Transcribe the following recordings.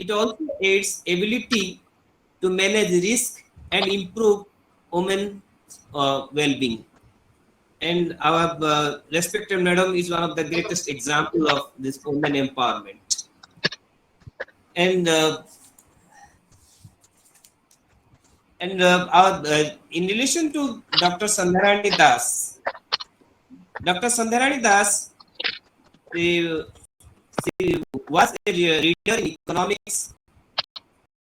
It also aids ability to manage risk and improve women well-being. And our respected madam is one of the greatest example of this women empowerment. And in relation to Dr. Sandharani Das, Dr. Sandharani Das she, she was a reader in economics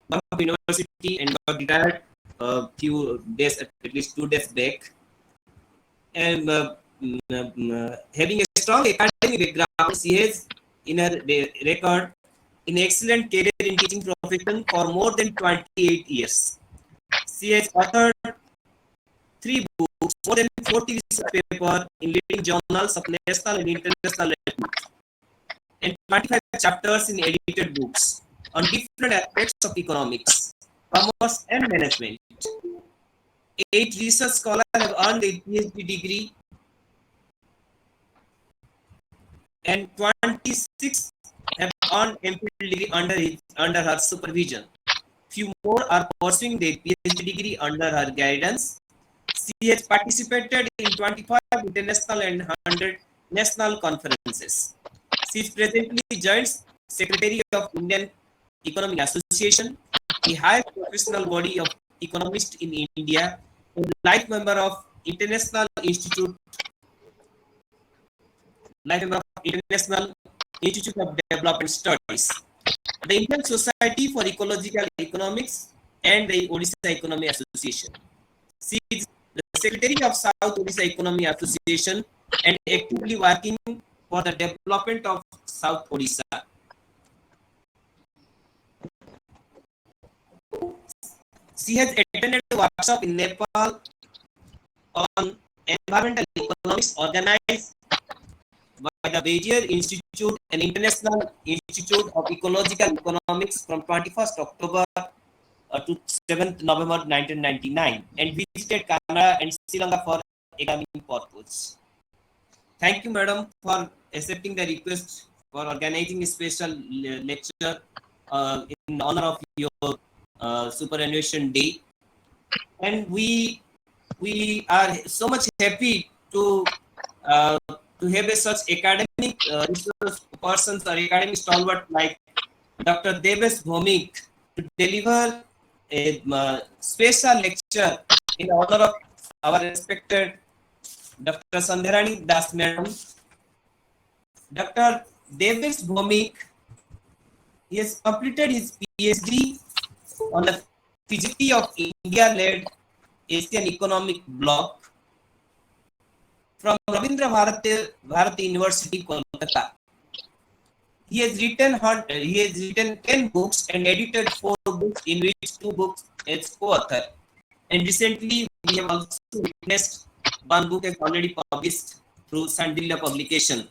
from university and got retired a few days, at least 2 days back. And having a strong academic background, she has in her record an excellent career in teaching profession for more than 28 years. She has authored 3 books, more than 40 research papers in leading journals of national and international repute, and 25 chapters in edited books on different aspects of economics, commerce, and management. 8 research scholars have earned a PhD degree, and 26 have earned MPhil degree under her supervision. Few more are pursuing their PhD degree under her guidance. She has participated in 25 international and 100 national conferences. She is presently Joint Secretary of Indian Economic Association, the highest professional body of economists in India, and life member of International Institute of Development Studies, the Indian Society for Ecological Economics, and the Odisha Economy Association. She is the Secretary of South Odisha Economy Association and actively working for the development of South Odisha. She has attended a workshop in Nepal on environmental economics organized by the Bezier Institute and International Institute of Ecological Economics from 21st October to 7th November 1999, and visited Canada and Sri Lanka for academic purpose. Thank you, madam, for accepting the request for organizing a special lecture in honor of your Superannuation Day. And we are so much happy to have a such academic resource persons or academic stalwart like Dr. Devesh Bhomik to deliver a special lecture in honor of our respected Dr. Sandharani Das madam. Dr. Devesh Bhomik, he has completed his PhD on the Fiji of India-led Asian Economic Bloc from Rabindra Bharati University, Kolkata. He has written 10 books and edited 4 books, in which 2 books as co-author. And recently, we have also witnessed one book has already published through Sandilya publication.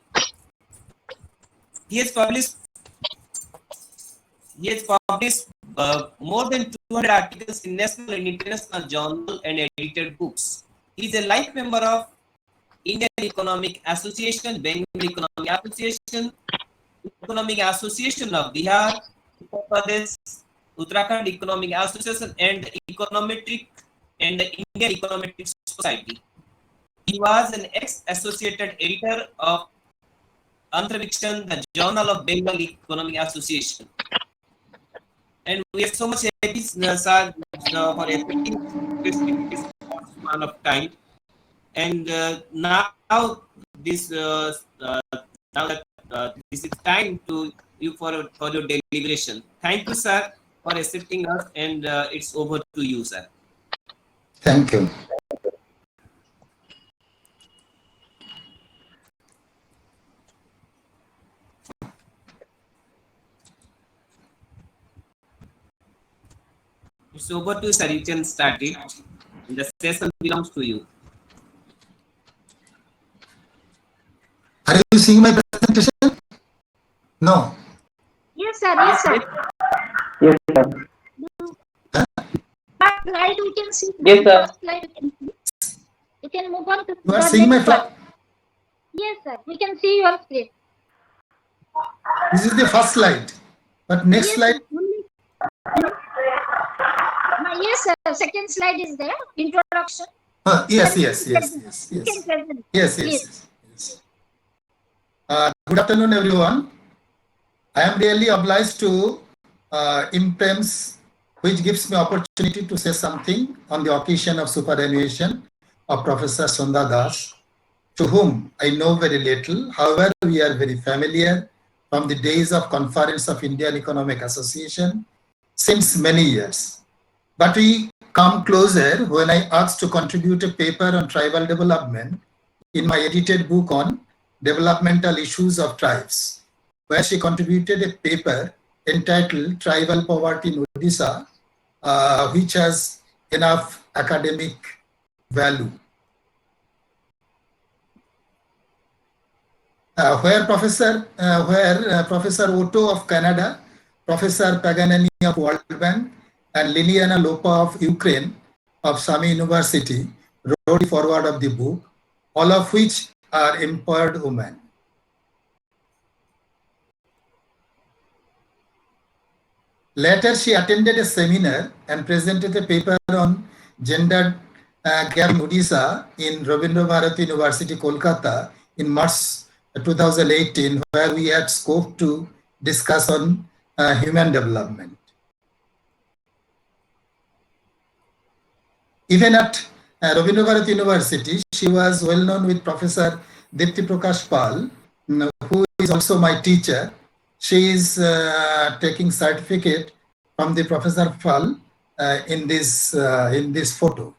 He has published more than 200 articles in national and international journal and edited books. He is a life member of Indian Economic Association, Bengal Economic Association, Economic Association of Bihar, Uttar Pradesh, Uttarakhand Economic Association, and Econometric and the Indian Econometric Society. He was an ex-associated editor of Antravikshan, the Journal of Bengal Economic Association. And we are so much happy, sir, for accepting this amount of time. And now this this is time to you for your deliberation. Thank you, sir, for accepting us, and it's over to you, sir. Thank you. It's over to you, sir. You can start it. The session belongs to you. Are you seeing my presentation? No. Yes, sir. Yes, sir. Yes, sir. But slide we can see. Yes, sir. First slide we can see. You can move on to. You are seeing my slide? Yes, sir. We can see your screen. This is the first slide. But next Yes, slide. sir. Only Yes, sir. Second slide is there. Introduction. Yes, You yes, can yes, present. yes, You can yes. present. Yes, Please. yes, yes. Good afternoon, everyone. I am really obliged to IMPREMS, which gives me opportunity to say something on the occasion of superannuation of Professor Sondha Das, to whom I know very little. However, we are very familiar from the days of Conference of Indian Economic Association since many years. But we come closer when I asked to contribute a paper on tribal development in my edited book on developmental issues of tribes, where she contributed a paper entitled Tribal Poverty in Odisha, which has enough academic value. Where Professor Otto of Canada, Professor Paganini of World Bank, and Liliana Lopa of Ukraine of Sami University wrote the foreword of the book, all of which are empowered women. Later, she attended a seminar and presented a paper on gender gap in Odisha in Rabindra Bharati University, Kolkata in March 2018, where we had scope to discuss on human development. Even at Rabindra Bharati University, she was well known with Professor Dipti Prakash Pal, who is also my teacher. She is taking certificate from the Professor Pal in this photo.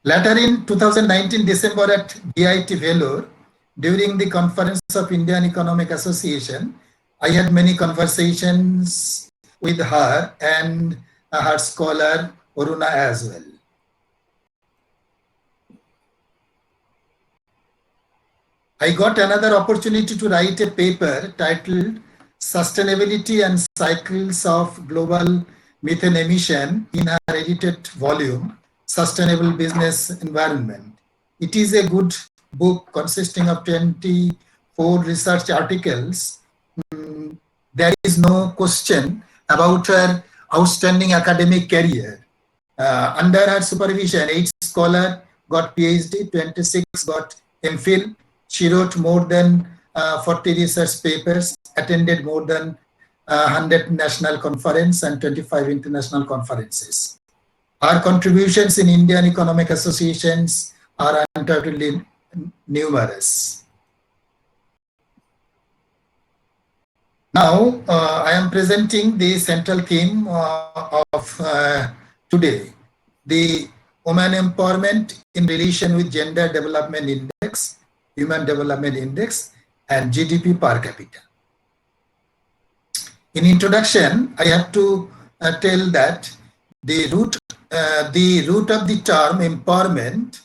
Later in 2019 December at DIT Vellore, during the Conference of Indian Economic Association, I had many conversations with her and her scholar Aruna as well. I got another opportunity to write a paper titled Sustainability and Cycles of Global Methane Emission in her edited volume, Sustainable Business Environment. It is a good book consisting of 24 research articles. There is no question about her outstanding academic career. Under her supervision, 8 scholars got PhD, 26 got MPhil. She wrote more than 40 research papers, attended more than 100 national conferences and 25 international conferences. Her contributions in Indian economic associations are undoubtedly numerous. Now, I am presenting the central theme of today, the women empowerment in relation with Gender Development Index, Human Development Index, and GDP per capita. In introduction, I have to tell that the root of the term empowerment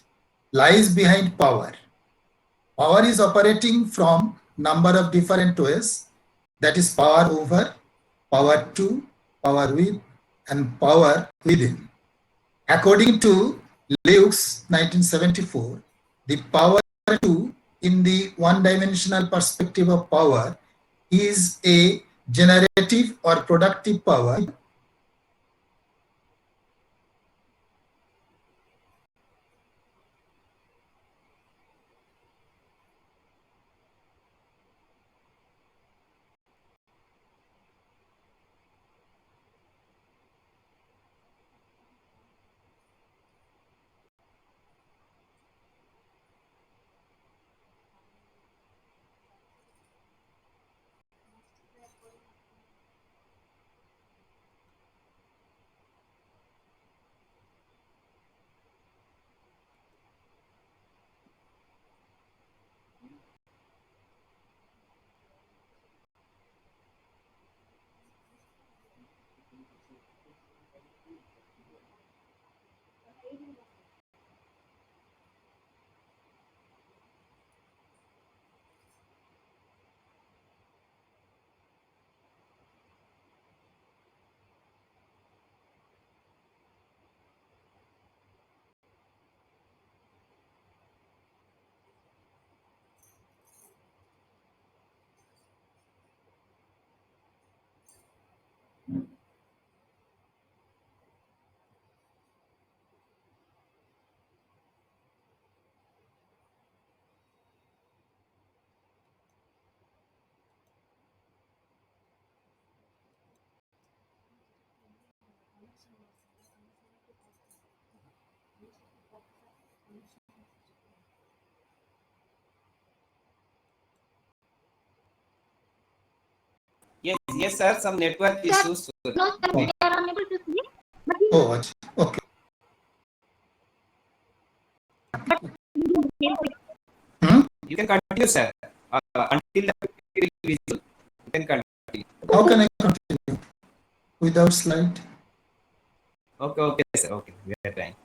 lies behind power. Power is operating from number of different ways, that is power over, power to, power with, and power within. According to Lewis 1974, the power to in the one-dimensional perspective of power is a generative or productive power. Yes, sir. Some network issues. No, sir, we are unable to see. But Oh, okay. You can continue, sir. Until the PPT will be visible. You can continue. How can I continue without slide? Okay, sir. Okay, we are trying.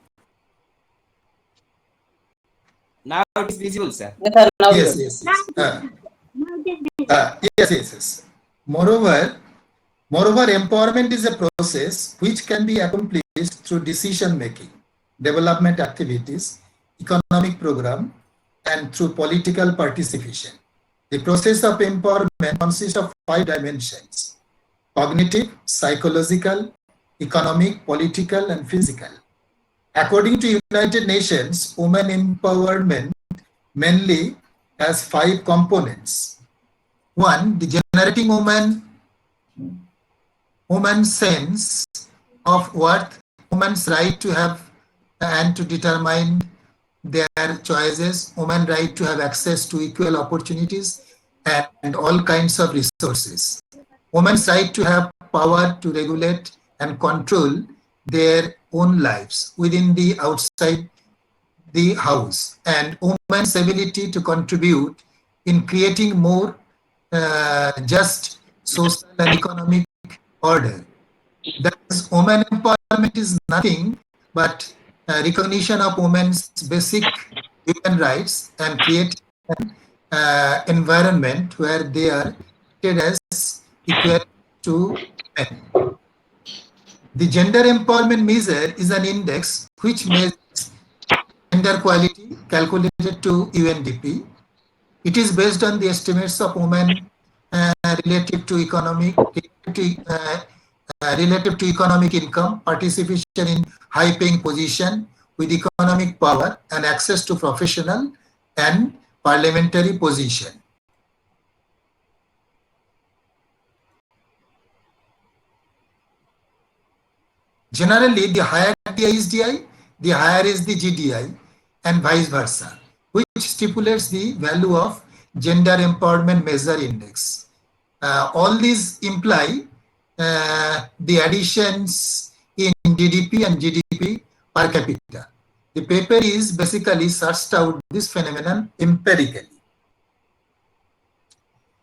Now it is visible, sir. Yes, sir. Now Yes, you. yes, now yes. it is Yes. Moreover, empowerment is a process which can be accomplished through decision making, development activities, economic program, and through political participation. The process of empowerment consists of 5 dimensions: cognitive, psychological, economic, political, and physical. According to United Nations, women empowerment mainly has 5 components. One, the generating woman's sense of worth, women's right to have and to determine their choices, women's right to have access to equal opportunities and all kinds of resources. Women's right to have power to regulate and control their own lives within the outside the house, and women's ability to contribute in creating more just social and economic order. That is, women empowerment is nothing but recognition of women's basic human rights and create an environment where they are treated as equal to men. The gender empowerment measure is an index which measures gender equality calculated to UNDP. It is based on the estimates of women relative to economic income, participation in high-paying position with economic power, and access to professional and parliamentary position. Generally, the higher the ISDI, the higher is the GDI, and vice versa, which stipulates the value of gender empowerment measure index. All these imply the additions in GDP and GDP per capita. The paper is basically searched out this phenomenon empirically.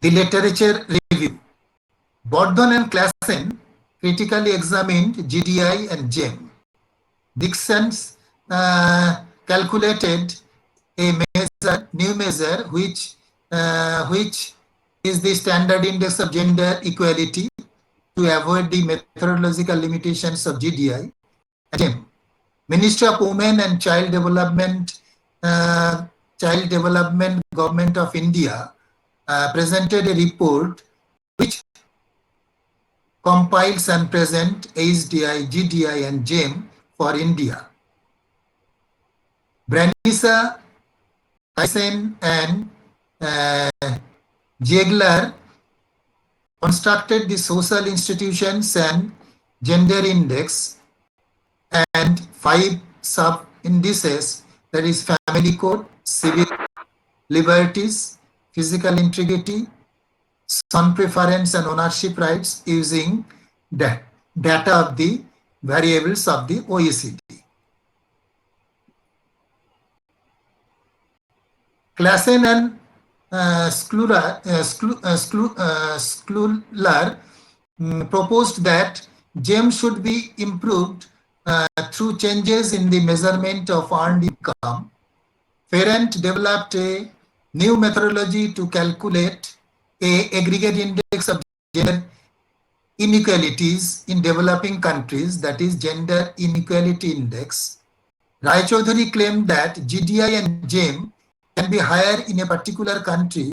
The literature review. Bordon and Klassen critically examined GDI and GEM. Dixon's calculated a new measure which is the standard index of gender equality to avoid the methodological limitations of GDI. Again, Ministry of Women and Child Development, Government of India presented a report which compiles and present HDI, GDI, and GEM for India. Branisa, Tyson, and Ziegler constructed the social institutions and gender index and 5 sub indices, that is family code, civil liberties, physical integrity, son preference and ownership rights, using data of the variables of the OECD. Klassen and Skluler proposed that GEM should be improved through changes in the measurement of earned income. Ferrand developed a new methodology to calculate a aggregate index of gender inequalities in developing countries, that is Gender Inequality Index. Rai Chaudhuri claimed that GDI and GEM can be higher in a particular country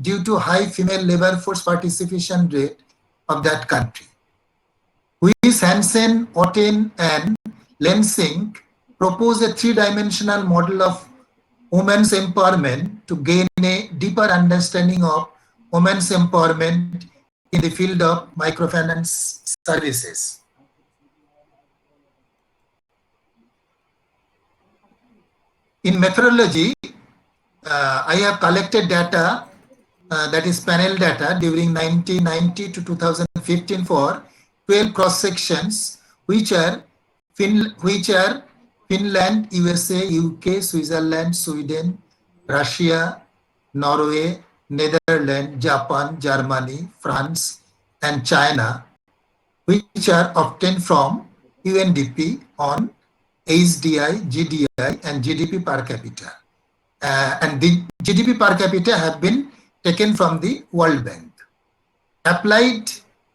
due to high female labor force participation rate of that country. Huis, Hansen, Otten, and Lensing propose a 3-dimensional model of women's empowerment to gain a deeper understanding of women's empowerment in the field of microfinance services. In methodology, I have collected data that is panel data during 1990 to 2015 for 12 cross sections, which are Finland, USA, UK, Switzerland, Sweden, Russia, Norway, Netherlands, Japan, Germany, France, and China, which are obtained from UNDP on HDI, GDI, and GDP per capita. And the GDP per capita have been taken from the World Bank. Applied,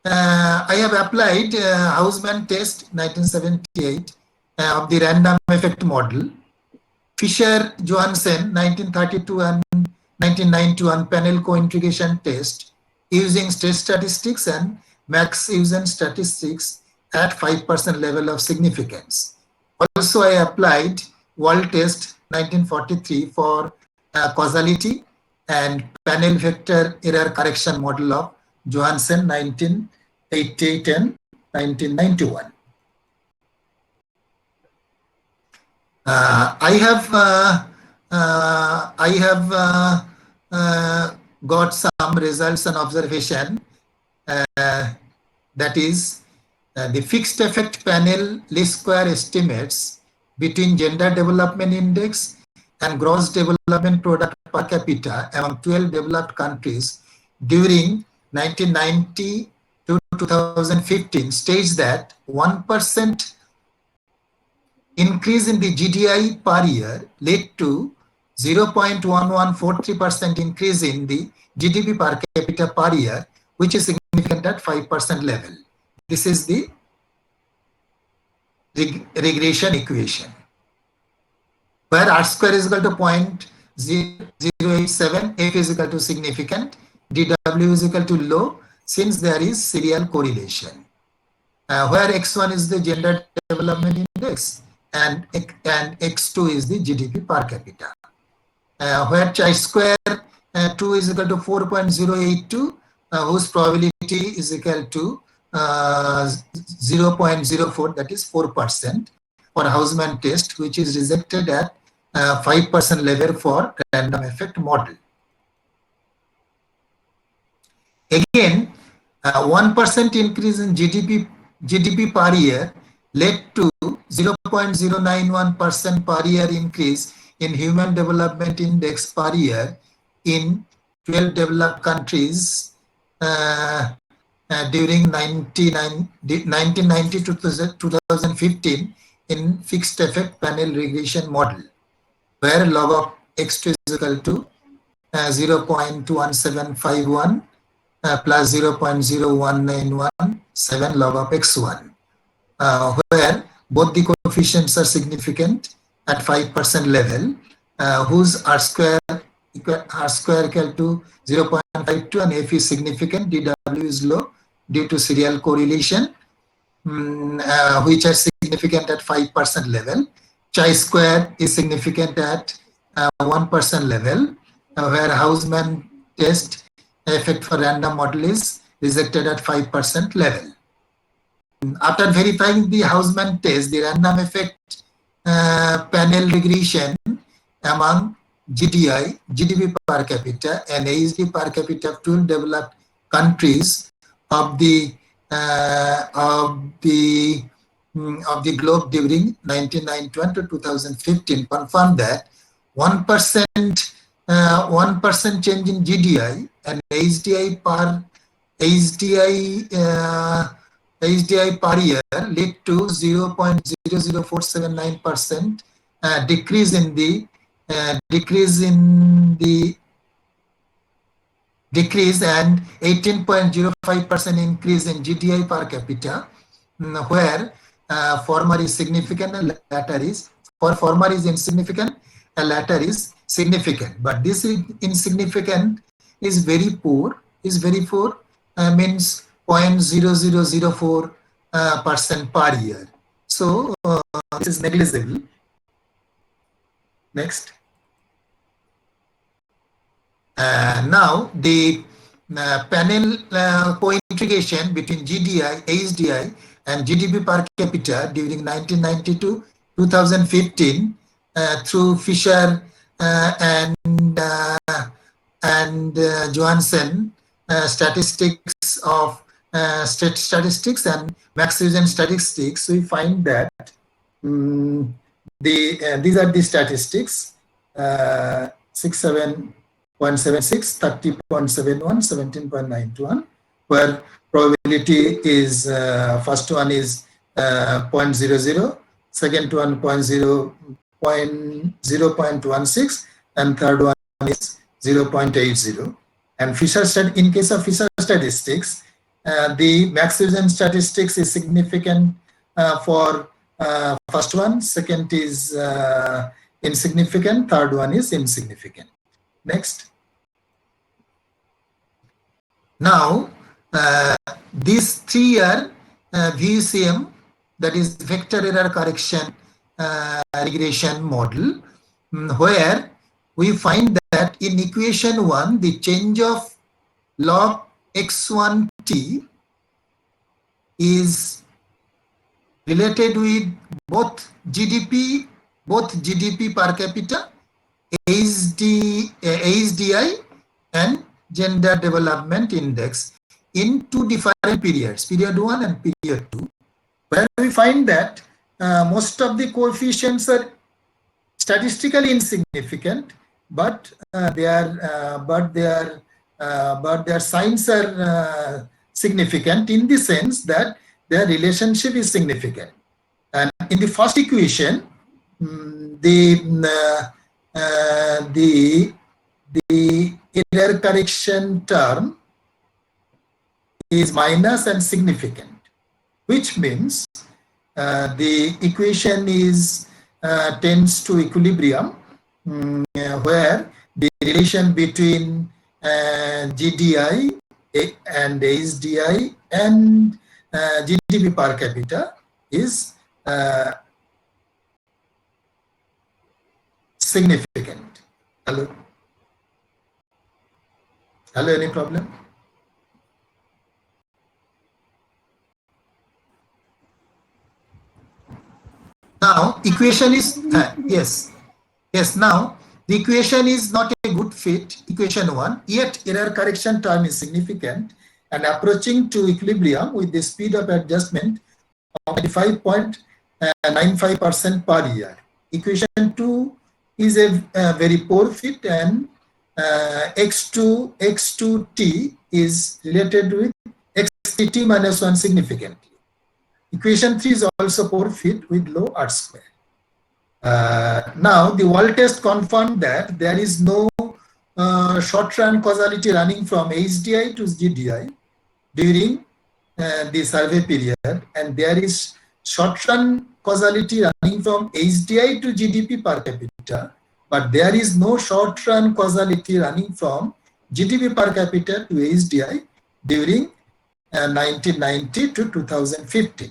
I have applied Hausmann test 1978 of the random effect model, Fisher-Johansen 1932 and 1991 panel co-integration test using state statistics and Max-Usen statistics at 5% level of significance. Also, I applied World test 1943 for causality and panel vector error correction model of Johansen 1988 and 1991. I have got some results and observation, that is the fixed effect panel least square estimates between gender development index and gross development product per capita among 12 developed countries during 1990 to 2015 states that 1% increase in the GDI per year led to 0.1143% increase in the GDP per capita per year, which is significant at 5% level. This is the regression equation, where R square is equal to 0.087, F is equal to significant, DW is equal to low, since there is serial correlation. Where X1 is the gender development index and X2 is the GDP per capita. Where chi square 2 is equal to 4.082, whose probability is equal to 0.04, that is 4% for Hausmann test, which is rejected at 5% level for random effect model. Again, 1% increase in GDP per year led to 0.091% per year increase in Human Development Index per year in 12 developed countries during 1990 to 2015 in fixed effect panel regression model, where log of X2 is equal to 0.21751 plus 0.01917 log of X1, where both the coefficients are significant at 5% level, whose R square equal to 0.52 and F is significant, DW is low due to serial correlation, which are significant at 5% level. Chi square is significant at 1% level, where Hausmann test effect for random model is rejected at 5% level. After verifying the Hausmann test, the random effect panel regression among GDI, GDP per capita, and HD per capita of 12 developed countries of the globe during 1991 to 2015 confirmed that 1% change in GDI and HDI per year led to 0.00479% decrease in the and 18.05% increase in GDI per capita, where former is significant and latter is insignificant and latter is significant. But this insignificant is very poor. Means 0.0004% per year. So this is negligible. Next. Now the panel co-integration between GDI, HDI and GDP per capita during 1990 to 2015 through Fisher and and Johansen statistics of statistics and Maxwellian statistics, we find that these are the statistics: 67.76, 30.71, 17.91, where probability is first one is 0.00, second one 0.16, and third one is 0.80. And in case of Fisher statistics, the Maxwellian statistics is significant for first one, second is insignificant, third one is insignificant. Next. Now, this 3-year VUCM, that is vector error correction regression model, where we find that in equation 1, the change of log x1t is related with both GDP per capita, ASDI, and gender development index in two different periods, period 1 and period 2, where we find that most of the coefficients are statistically insignificant, but their signs are significant in the sense that their relationship is significant. And in the first equation, the error correction term is minus and significant, which means the equation is tends to equilibrium, where the relation between GDI and ASDI and GDP per capita is significant. Hello? Hello, any problem? Now, equation is, yes. Now, the equation is not a good fit, equation 1, yet error correction term is significant and approaching to equilibrium with the speed of adjustment of 95.95% per year. Equation 2 is a very poor fit, and x2t is related with xt minus 1 significantly. Equation 3 is also poor fit with low R-square. Now, the wall test confirmed that there is no short-run causality running from HDI to GDI during the survey period, and there is short-run causality running from HDI to GDP per capita, but there is no short-run causality running from GDP per capita to HDI during 1990 to 2015.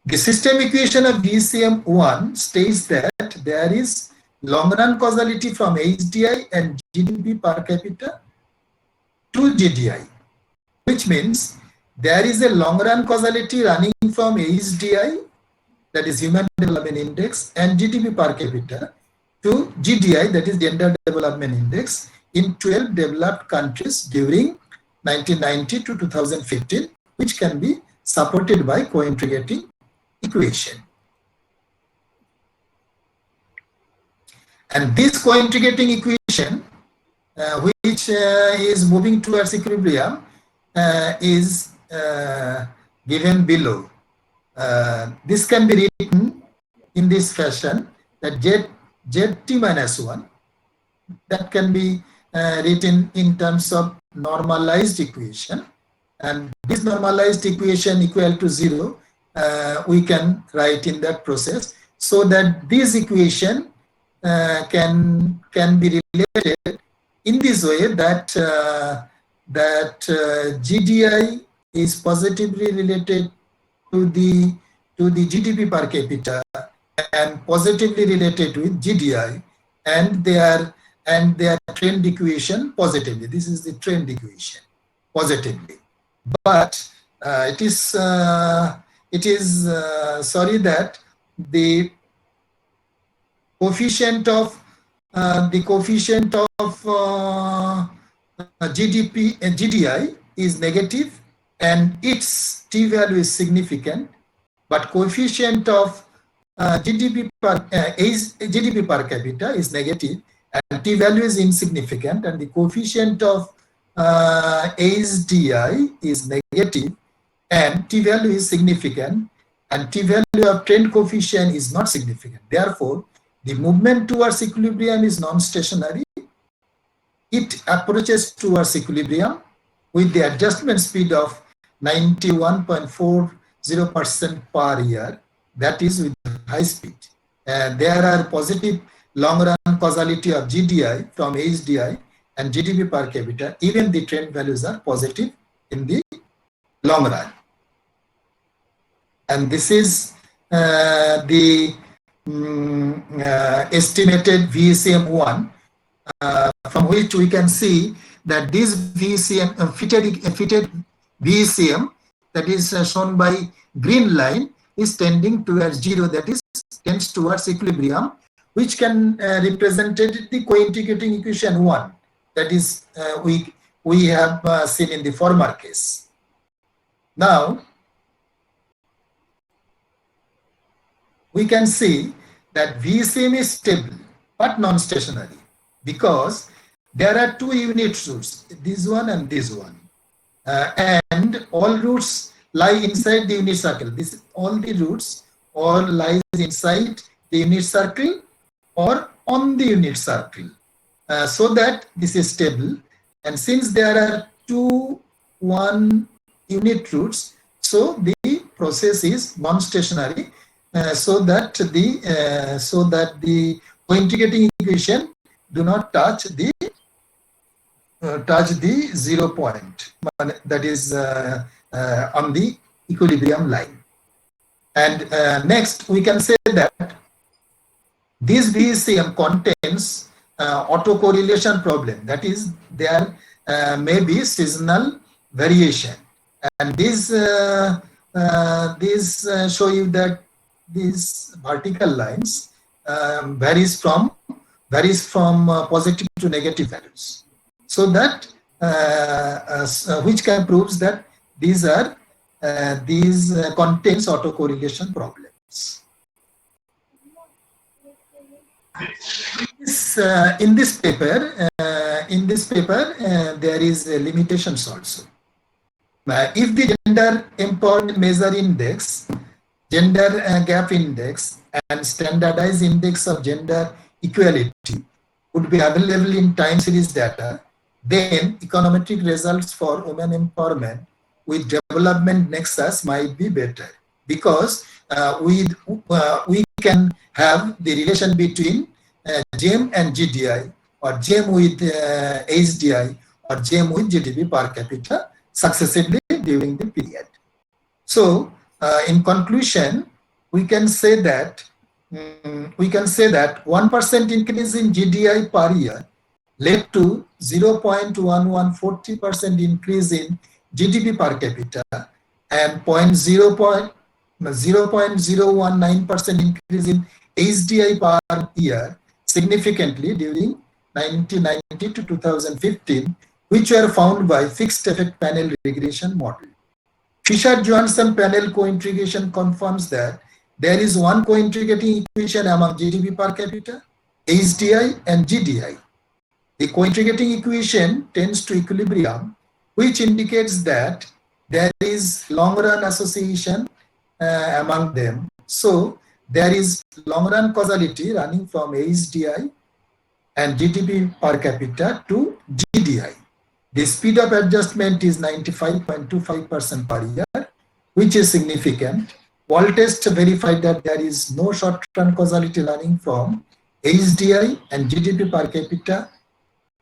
The system equation of VUCM1 states that there is long-run causality from HDI and GDP per capita to GDI, which means there is a long-run causality running from HDI, that is Human Development Index, and GDP per capita to GDI, that is Gender Development Index, in 12 developed countries during 1990 to 2015, which can be supported by co-integrating equation. And this co-integrating equation, which is moving towards equilibrium, is given below. This can be written in this fashion, that zt minus 1, that can be written in terms of normalized equation, and this normalized equation equal to 0, we can write in that process, so that this equation can be related in this way, that GDI is positively related to the GDP per capita and positively related with GDI, and their trend equation positively. This is the trend equation positively, but it is sorry that the coefficient of the coefficient of GDI is negative and its t-value is significant, but coefficient of GDP per capita is negative and t-value is insignificant, and the coefficient of ASDI is negative and t-value is significant, and t-value of trend coefficient is not significant. Therefore, the movement towards equilibrium is non-stationary. It approaches towards equilibrium with the adjustment speed of 91.40% per year, that is with high speed. There are positive long-run causality of GDI from HDI and GDP per capita. Even the trend values are positive in the long run. And this is the estimated VECM1, from which we can see that this VECM, fitted VECM, that is shown by green line, is tending towards zero, that is tends towards equilibrium, which can represent the co-integrating equation 1, that is we have seen in the former case. Now we can see that VECM is stable but non-stationary, because there are two unit roots, this one and this one, and all roots lie inside the unit circle. All the roots all lies inside the unit circle or on the unit circle, so that this is stable. And since there are two one unit roots, so the process is non-stationary, so that the co-integrating equation do not touch the 0 point, that is on the equilibrium line. And next we can say that this VECM contains autocorrelation problem, that is there may be seasonal variation, and this show you that these vertical lines varies from positive to negative values, so that which can proves that these contains autocorrelation problems. In this paper, there is limitations also. If the gender empowerment measure index, gender gap index, and standardized index of gender equality would be available in time series data, then econometric results for women empowerment with development nexus might be better, because we can have the relation between GEM and GDI, or GEM with HDI, or GEM with GDP per capita successively during the period. So in conclusion, we can say that 1% increase in GDI per year led to 0.1140% increase in GDP per capita and 0.019% increase in HDI per year significantly during 1990 to 2015, which were found by fixed effect panel regression model. Fisher-Johansson panel co-integration confirms that there is one co-integrating equation among GDP per capita, HDI and GDI. The co-integrating equation tends to equilibrium, which indicates that there is long-run association among them. So there is long-run causality running from HDI and GDP per capita to GDI. The speed of adjustment is 95.25% per year, which is significant. Wall test verified that there is no short-run causality running from HDI and GDP per capita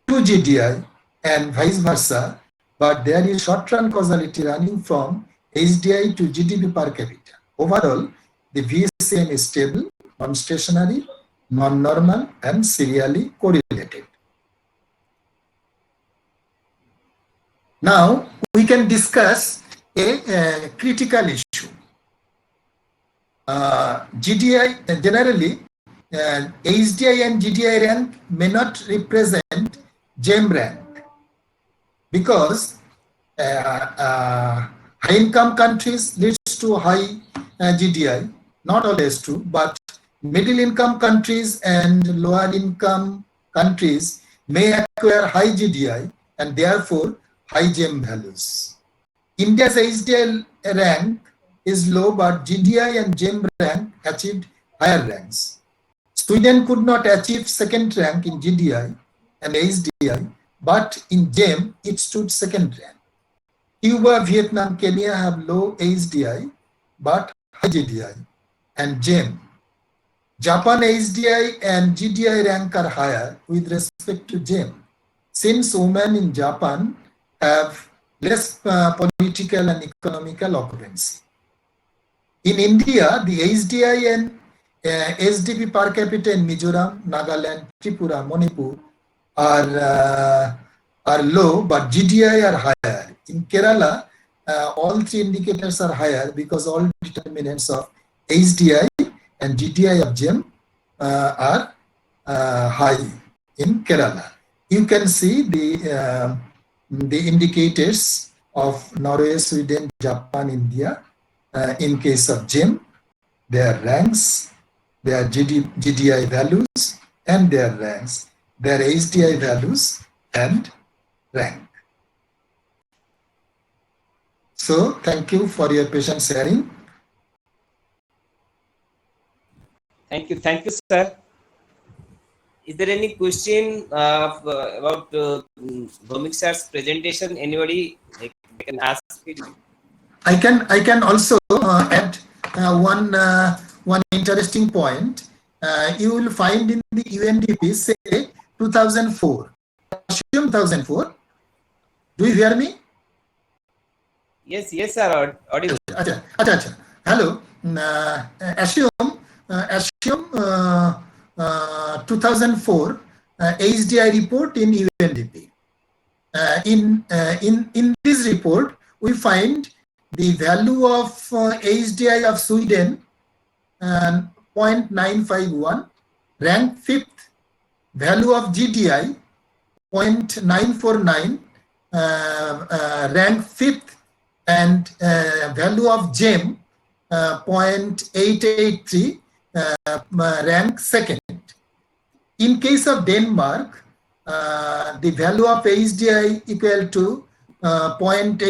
to GDI and vice versa, but there is short-run causality running from HDI to GDP per capita. Overall, the VECM is stable, non-stationary, non-normal, and serially correlated. Now, we can discuss a critical issue. GDI, generally, HDI and GDI rank may not represent GEM rank because high income countries leads to high GDI, not always true, but middle income countries and lower income countries may acquire high GDI and therefore high GEM values. India's HDI rank is low, but GDI and GEM rank achieved higher ranks. Sweden could not achieve second rank in GDI and HDI, but in GEM it stood second rank. Cuba, Vietnam, Kenya have low HDI but high GDI and GEM. Japan HDI and GDI rank are higher with respect to GEM, since women in Japan have less political and economical occupancy. In India, the HDI and SDP per capita in Mizoram, Nagaland, Tripura, Manipur are low, but GDI are higher. In Kerala, all three indicators are higher because all determinants of HDI and GDI of GEM are high in Kerala. You can see the indicators of Norway, Sweden, Japan, India. In case of GEM, their ranks, their GDI values, and their ranks, their HDI values and rank. So, thank you for your patient sharing. Thank you, sir. Is there any question about Bhomik sir's presentation? Anybody can ask it. I can also add one interesting point. You will find in the UNDP say 2004. Assume 2004. Do you hear me? Yes, sir. Audible. Acha. Hello. Assume 2004 HDI report in UNDP. In this report, we find the value of HDI of Sweden 0.951, rank 5th. Value of GDI 0.949, rank 5th, and value of GEM 0.883, rank 2nd. In case of Denmark, the value of HDI equal to 0.85